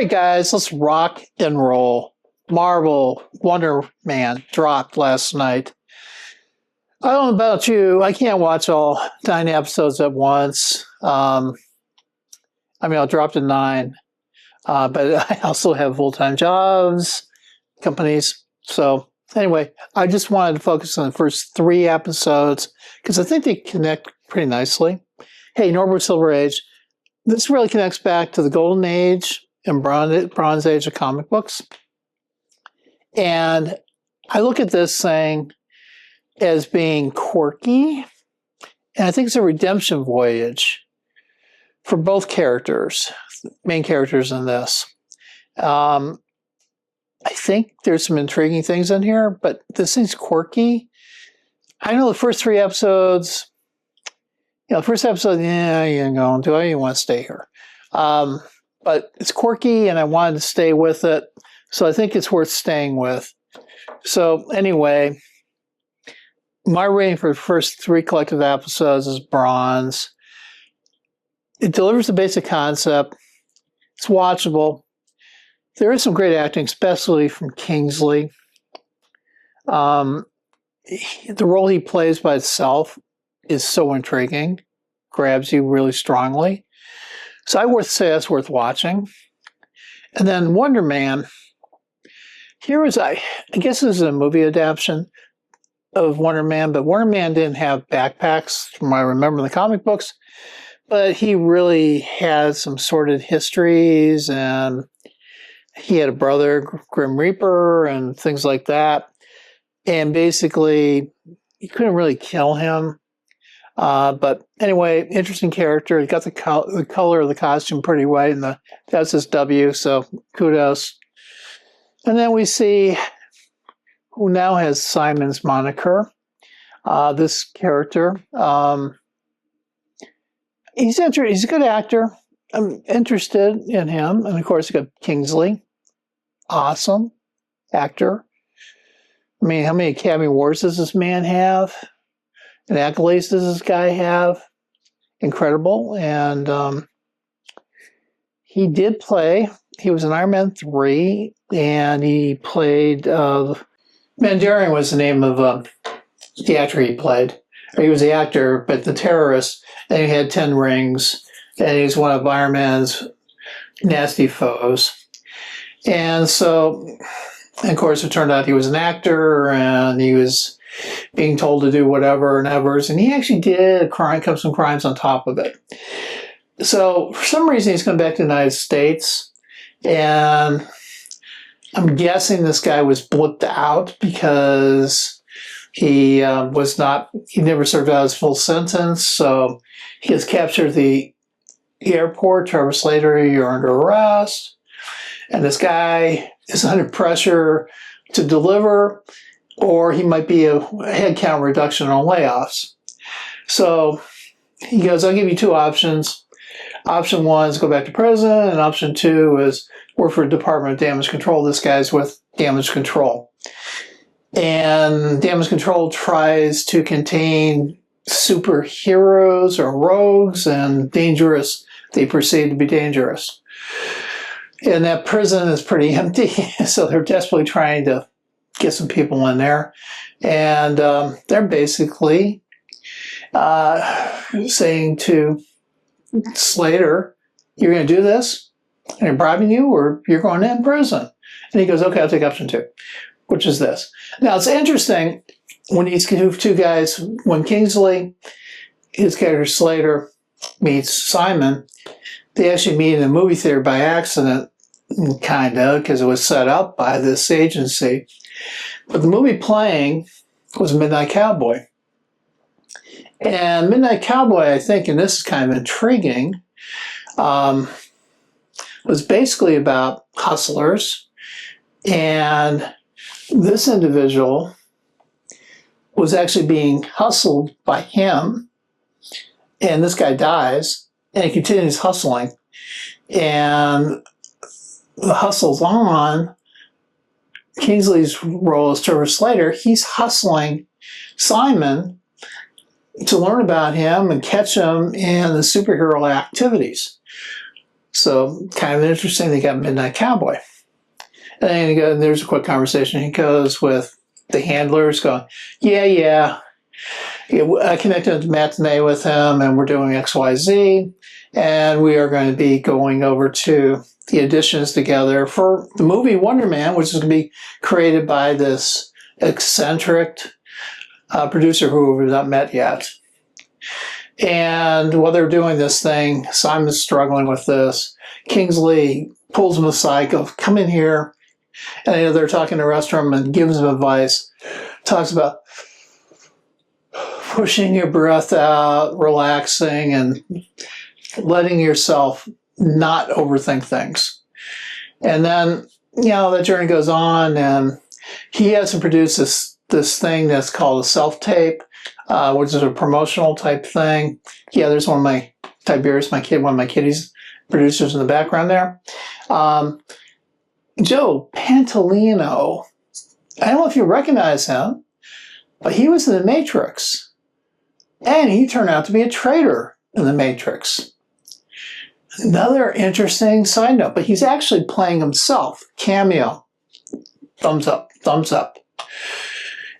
right, guys, let's rock and roll. Marvel Wonderman dropped last night. I don't know about you. I can't watch all 9 episodes at once. I'll drop to 9. But I also have full-time jobs, companies. So anyway, I just wanted to focus on the first 3 episodes because I think they connect pretty nicely. Hey, Norbert Silver Age. This really connects back to the Golden Age and Bronze Age of comic books. And I look at this thing as being quirky, and I think it's a redemption voyage for both characters, main characters in this. I think there's some intriguing things in here, but this thing's quirky. I know the first 3 episodes, first episode, do I even want to stay here? But it's quirky, and I wanted to stay with it, so I think it's worth staying with. So anyway, my rating for the first 3 collective episodes is bronze. It delivers the basic concept. It's watchable. There is some great acting, especially from Kingsley. The role he plays by itself is so intriguing, grabs you really strongly. So I would say that's worth watching. And then Wonder Man. I guess this is a movie adaptation of Wonder Man, but Wonder Man didn't have backpacks from what I remember in the comic books, but he really had some sordid histories, and he had a brother, Grim Reaper, and things like that. And basically, you couldn't really kill him. But anyway, interesting character. He got the color of the costume pretty white, and that's his W, so kudos. And then we see who now has Simon's moniker. This character. He's a good actor. I'm interested in him. And of course, you got Kingsley. Awesome actor. I mean, how many Academy Awards does this man have? And accolades does this guy have? Incredible. And he was in Iron Man 3, and he played, Mandarin was the name of the actor he played. He was the actor, but the terrorist, and he had 10 rings, and he was one of Iron Man's nasty foes. And so, of course, it turned out he was an actor, and he was being told to do whatever and evers, and he actually did some crimes on top of it. So, for some reason, he's come back to the United States, and I'm guessing this guy was blipped out because he never served out his full sentence, so he was captured at the airport. Trevor Slater, you're under arrest, and this guy is under pressure to deliver, or he might be a headcount reduction on layoffs. So he goes, I'll give you 2 options. Option 1 is go back to prison, and option 2 is work for Department of Damage Control. This guy's with Damage Control. And Damage Control tries to contain superheroes or rogues and they perceive to be dangerous. And that prison is pretty empty, so they're desperately trying to get some people in there. And they're basically saying to Slater, you're going to do this, and they're bribing you, or you're going to prison. And he goes, okay, I'll take option 2, which is this. Now, it's interesting when these 2 guys, when Kingsley, his character Slater, meets Simon, they actually meet in a movie theater by accident, kind of, because it was set up by this agency. But the movie playing was Midnight Cowboy. And Midnight Cowboy, I think, and this is kind of intriguing, was basically about hustlers. And this individual was actually being hustled by him. And this guy dies, and he continues hustling. And the hustle's on. Kingsley's role as Trevor Slater, he's hustling Simon to learn about him and catch him in the superhero activities. So kind of interesting. They got Midnight Cowboy. And then there's a quick conversation. He goes with the handlers going, yeah, I connected to matinee with him and we're doing XYZ. And we are going to be going over to the auditions together for the movie Wonderman, which is going to be created by this eccentric producer who we've not met yet. And while they're doing this thing, Simon's struggling with this. Kingsley pulls him aside, goes, come in here. And they're talking in a restaurant and gives him advice. Talks about pushing your breath out, relaxing, and letting yourself not overthink things. And then, the journey goes on, and he has to produce this thing that's called a self-tape, which is a promotional type thing. Yeah, there's one of my Tiberius, one of my kitties, producers in the background there. Joe Pantoliano, I don't know if you recognize him, but he was in The Matrix. And he turned out to be a traitor in The Matrix. Another interesting side note, but he's actually playing himself. Cameo. Thumbs up, thumbs up.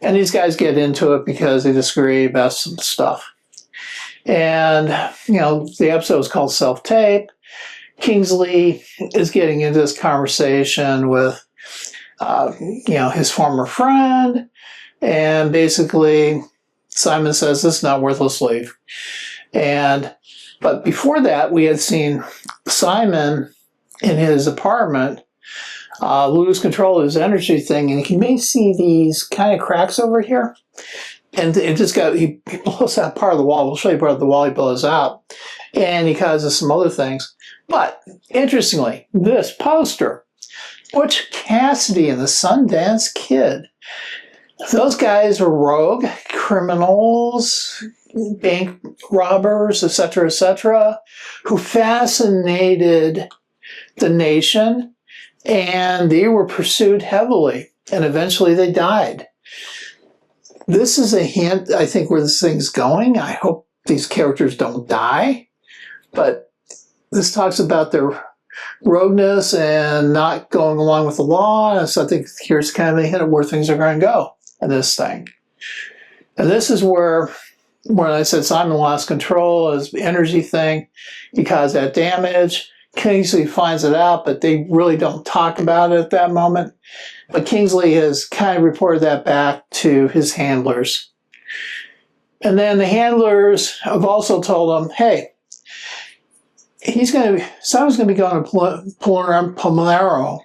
And these guys get into it because they disagree about some stuff. And, the episode is called Self-Tape. Kingsley is getting into this conversation with, his former friend. And basically, Simon says, this is not worth let's leave. But before that, we had seen Simon in his apartment lose control of his energy thing, and he may see these kind of cracks over here. And it just he blows out part of the wall. We'll show you part of the wall he blows out. And he causes some other things. But interestingly, this poster, Butch Cassidy and the Sundance Kid, those guys are rogue criminals, bank robbers, etc., who fascinated the nation, and they were pursued heavily, and eventually they died. This is a hint, I think, where this thing's going. I hope these characters don't die, but this talks about their rogueness and not going along with the law, and so I think here's kind of a hint of where things are going to go in this thing. And this is where when I said Simon lost control, his energy thing, he caused that damage. Kingsley finds it out, but they really don't talk about it at that moment. But Kingsley has kind of reported that back to his handlers. And then the handlers have also told him, hey, Simon's going to be going to Palmero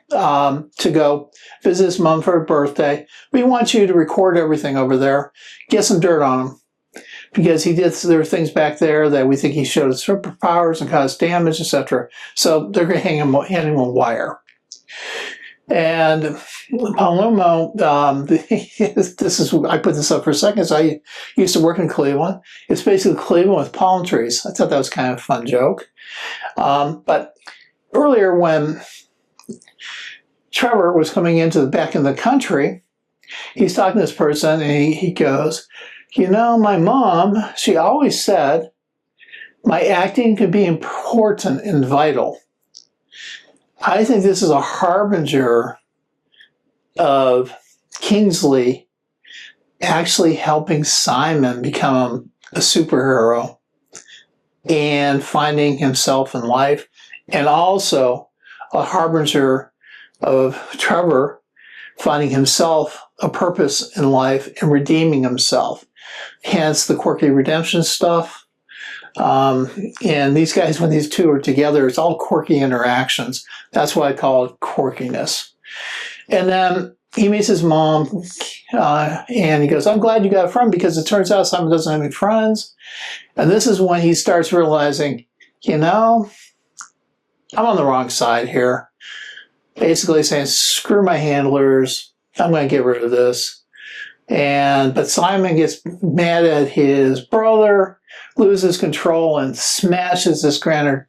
to go visit his mom for her birthday. We want you to record everything over there. Get some dirt on him. Because there are things back there that we think he showed his superpowers and caused damage, etc. So they're going to hand him a wire. And Palermo, I put this up for a second. So I used to work in Cleveland. It's basically Cleveland with palm trees. I thought that was kind of a fun joke. But earlier when Trevor was coming back in the country, he's talking to this person and he goes, my mom, she always said my acting could be important and vital. I think this is a harbinger of Kingsley actually helping Simon become a superhero and finding himself in life, and also a harbinger of Trevor finding himself a purpose in life and redeeming himself. Hence the Quirky Redemption stuff. And these guys, when these two are together, it's all quirky interactions. That's why I call it quirkiness. And then he meets his mom, and he goes, I'm glad you got a friend, because it turns out Simon doesn't have any friends. And this is when he starts realizing, I'm on the wrong side here. Basically saying, screw my handlers. I'm going to get rid of this. But Simon gets mad at his brother, loses control, and smashes this granite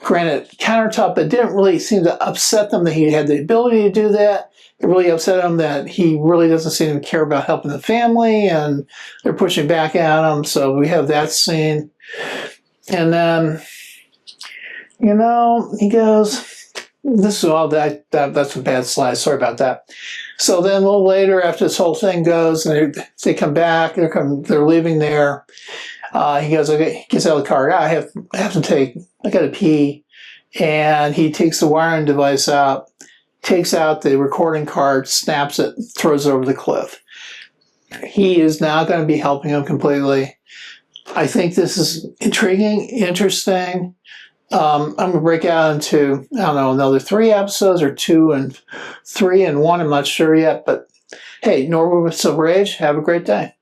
countertop. It didn't really seem to upset them that he had the ability to do that. It really upset him that he really doesn't seem to care about helping the family, and they're pushing back at him. So we have that scene. And then he goes, this is all that's a bad slide. Sorry about that. So then a little later, after this whole thing goes, and they come back, they're leaving there. He goes, okay, gets out of the car. I have to I got to pee. And he takes the wiring device out, takes out the recording card, snaps it, throws it over the cliff. He is now going to be helping him completely. I think this is intriguing, interesting. I'm going to break out into, I don't know, another 3 episodes or 2 and 3 and 1. I'm not sure yet. But hey, Norwood with Silver Age, have a great day.